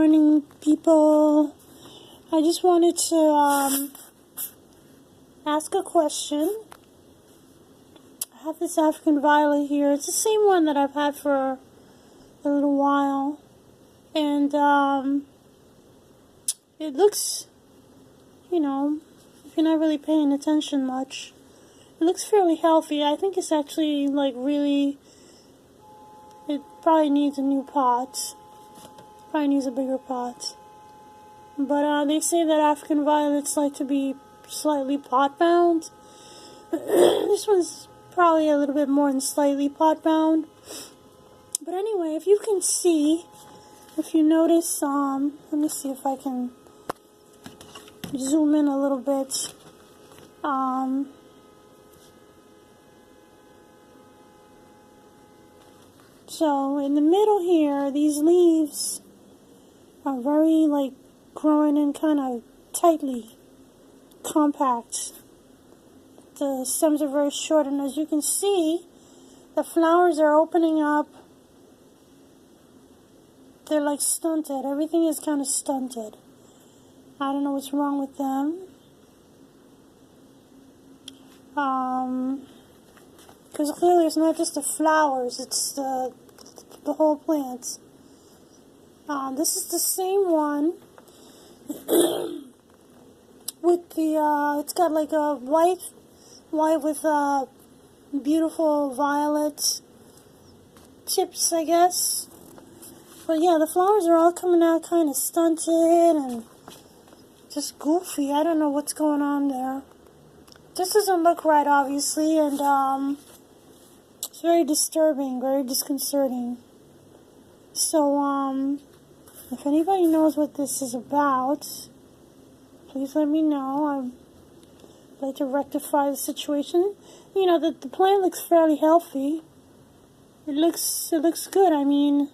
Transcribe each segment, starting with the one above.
morning, people. I just wanted to ask a question. I have this African violet here. It's the same one that I've had for a little while. And it looks, if you're not really paying attention much, it looks fairly healthy. I think it's actually it probably needs a new pot. Probably needs a bigger pot. But they say that African violets like to be slightly pot bound. This one's probably a little bit more than slightly pot bound. But anyway, if you can see, if you notice, let me see if I can zoom in a little bit. So in the middle here, these leaves are very growing in kind of tightly, compact. The stems are very short, and as you can see, the flowers are opening up. They're like stunted. Everything is kind of stunted. I don't know what's wrong with them. Because clearly it's not just the flowers, it's the whole plant. This is the same one with the, it's got like a white with beautiful violet tips, I guess. But yeah, the flowers are all coming out kind of stunted and just goofy. I don't know what's going on there. This doesn't look right, obviously, and it's very disturbing, very disconcerting. So, if anybody knows what this is about, please let me know. I'd like to rectify the situation. The plant looks fairly healthy. It looks good. I mean,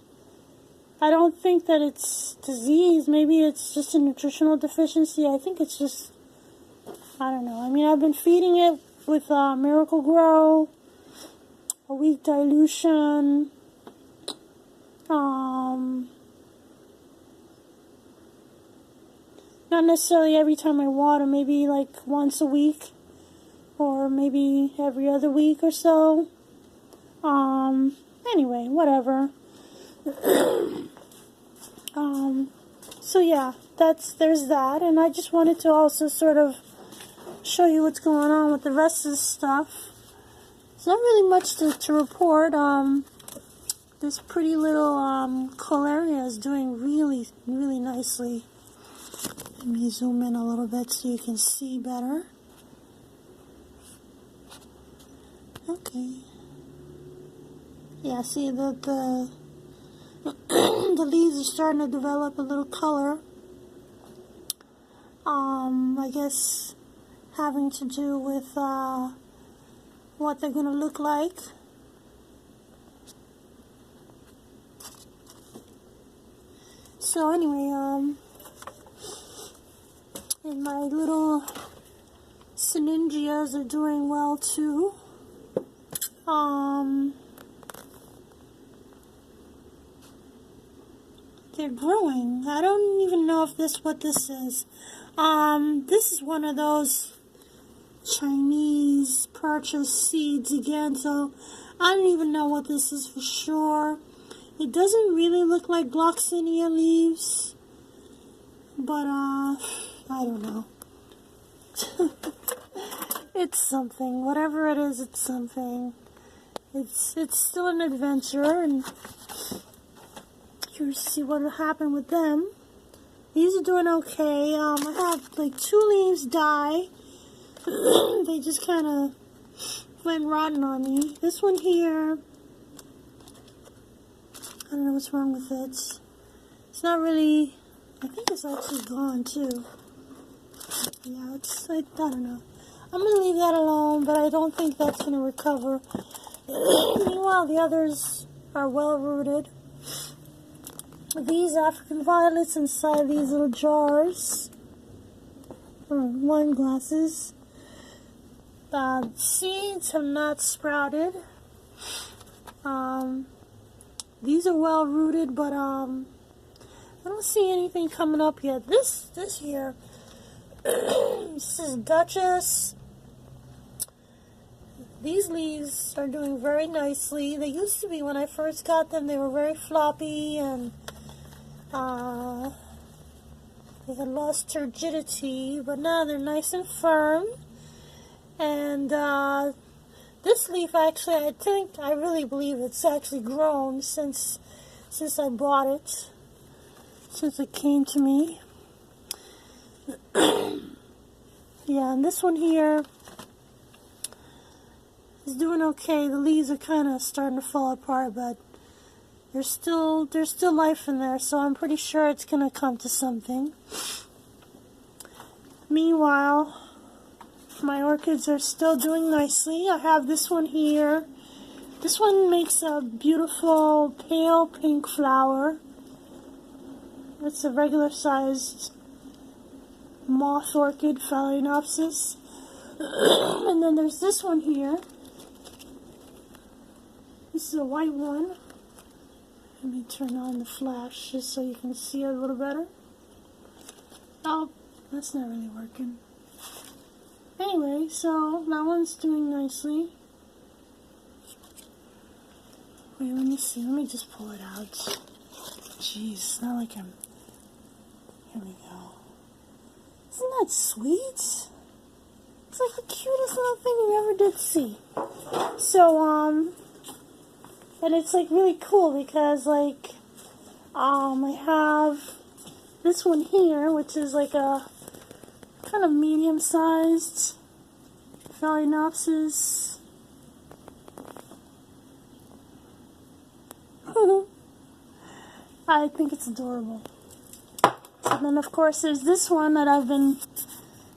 I don't think that it's disease. Maybe it's just a nutritional deficiency. I think it's just, I don't know. I mean, I've been feeding it with Miracle Grow, a weak dilution, not necessarily every time I water, maybe once a week, or maybe every other week or so. Anyway, whatever. So yeah, there's that, and I just wanted to also sort of show you what's going on with the rest of the stuff. There's not really much to report. This pretty little Colaria is doing really, really nicely. Let me zoom in a little bit so you can see better. Okay. Yeah, see the the leaves are starting to develop a little color. I guess having to do with what they're gonna look like. So anyway, and my little Syningias are doing well too. They're growing. I don't even know if what this is. This is one of those Chinese purchase seeds again, so I don't even know what this is for sure. It doesn't really look like Gloxinia leaves, but I don't know. It's something. Whatever it is, it's something. It's still an adventure, and curious to see what will happen with them. These are doing okay. I have 2 leaves die. They just kind of went rotten on me. This one here, I don't know what's wrong with it. It's not really, I think it's actually gone too. Yeah, I don't know. I'm going to leave that alone, but I don't think that's going to recover. Meanwhile, the others are well rooted. These African violets inside these little jars, or wine glasses. Seeds have not sprouted. These are well rooted, but I don't see anything coming up yet. This here, this is Duchess. These leaves are doing very nicely. They used to be, when I first got them, they were very floppy and they had lost turgidity, but now they're nice and firm. And this leaf, actually, I really believe it's actually grown since I bought it, since it came to me. Yeah, and this one here is doing okay. The leaves are kind of starting to fall apart, but there's still life in there, so I'm pretty sure it's going to come to something. Meanwhile, my orchids are still doing nicely. I have this one here. This one makes a beautiful pale pink flower. It's a regular sized moth orchid, Phalaenopsis. And then there's this one here. This is a white one. Let me turn on the flash just so you can see it a little better. Oh, that's not really working. Anyway, so that one's doing nicely. Wait, let me see. Let me just pull it out. Jeez, it's not like I'm... Here we go. Isn't that sweet? It's like the cutest little thing you ever did see. So, and it's like really cool because like, I have this one here, which is like a kind of medium-sized Phalaenopsis. I think it's adorable. And then of course there's this one that I've been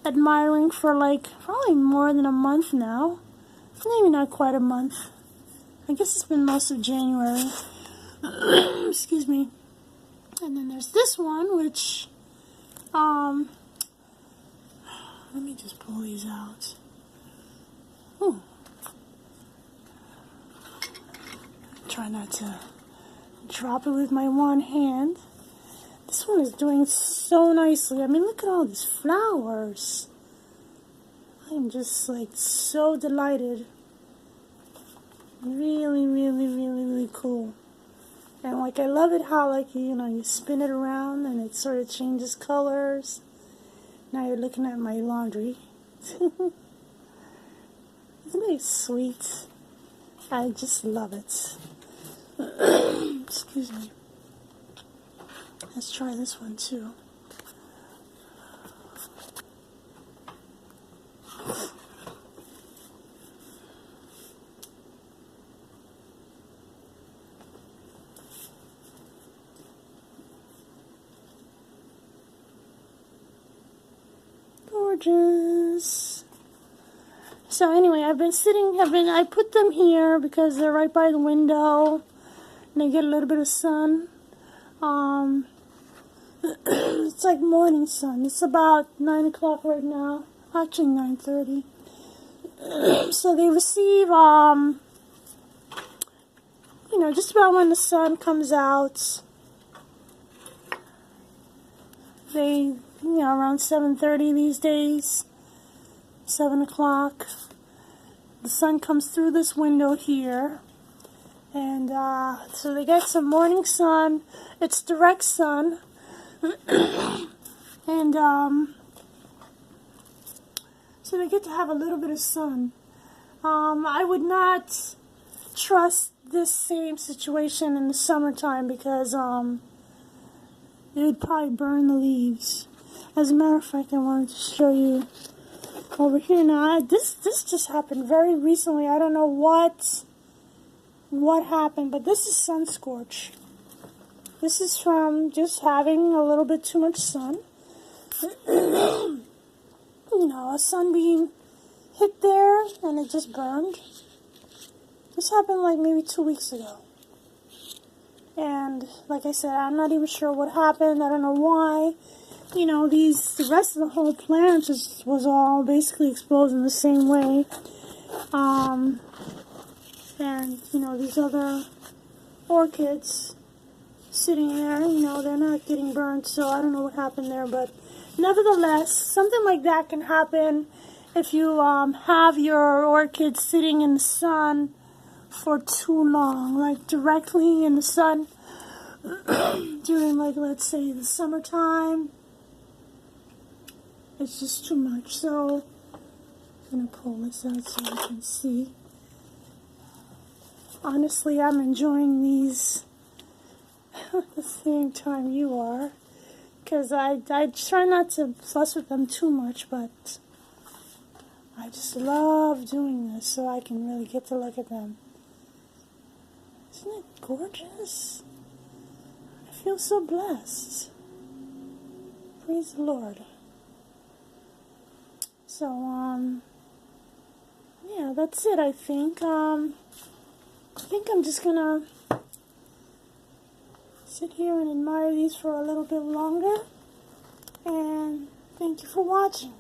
admiring for like probably more than a month now. Maybe not quite a month. I guess it's been most of January. Excuse me. And then there's this one, which, let me just pull these out. Ooh. Try not to drop it with my one hand. This one is doing so nicely. I mean, look at all these flowers. I'm just like so delighted. Really, really, really, really cool. And like, I love it how like, you know, you spin it around and it sort of changes colors. Now you're looking at my laundry. Isn't it sweet? I just love it. Excuse me. Let's try this one too. Gorgeous. So anyway, I put them here because they're right by the window and they get a little bit of sun. It's like morning sun. It's about 9 o'clock right now. Actually 9:30. So they receive, you know, just about when the sun comes out. They, you know, around 7:30 these days. 7 o'clock. The sun comes through this window here. And, so they get some morning sun. It's direct sun. And, so they get to have a little bit of sun. I would not trust this same situation in the summertime because, it would probably burn the leaves. As a matter of fact, I wanted to show you over here now. This just happened very recently. I don't know what happened, but this is sun scorch. This is from just having a little bit too much sun. You know, a sunbeam hit there and it just burned. This happened like maybe 2 weeks ago. And like I said, I'm not even sure what happened. I don't know why. You know, the rest of the whole plant just was all basically exposed in the same way. And, you know, these other orchids sitting there. You know, they're not getting burned, so I don't know what happened there, but nevertheless, something like that can happen if you have your orchids sitting in the sun for too long, like directly in the sun during, like, let's say the summertime. It's just too much. So I'm going to pull this out so you can see. Honestly, I'm enjoying these at the same time you are, because I try not to fuss with them too much, but I just love doing this so I can really get to look at them. Isn't it gorgeous? I feel so blessed. Praise the Lord. So, yeah, that's it, I think. I think I'm just gonna sit here and admire these for a little bit longer. And thank you for watching.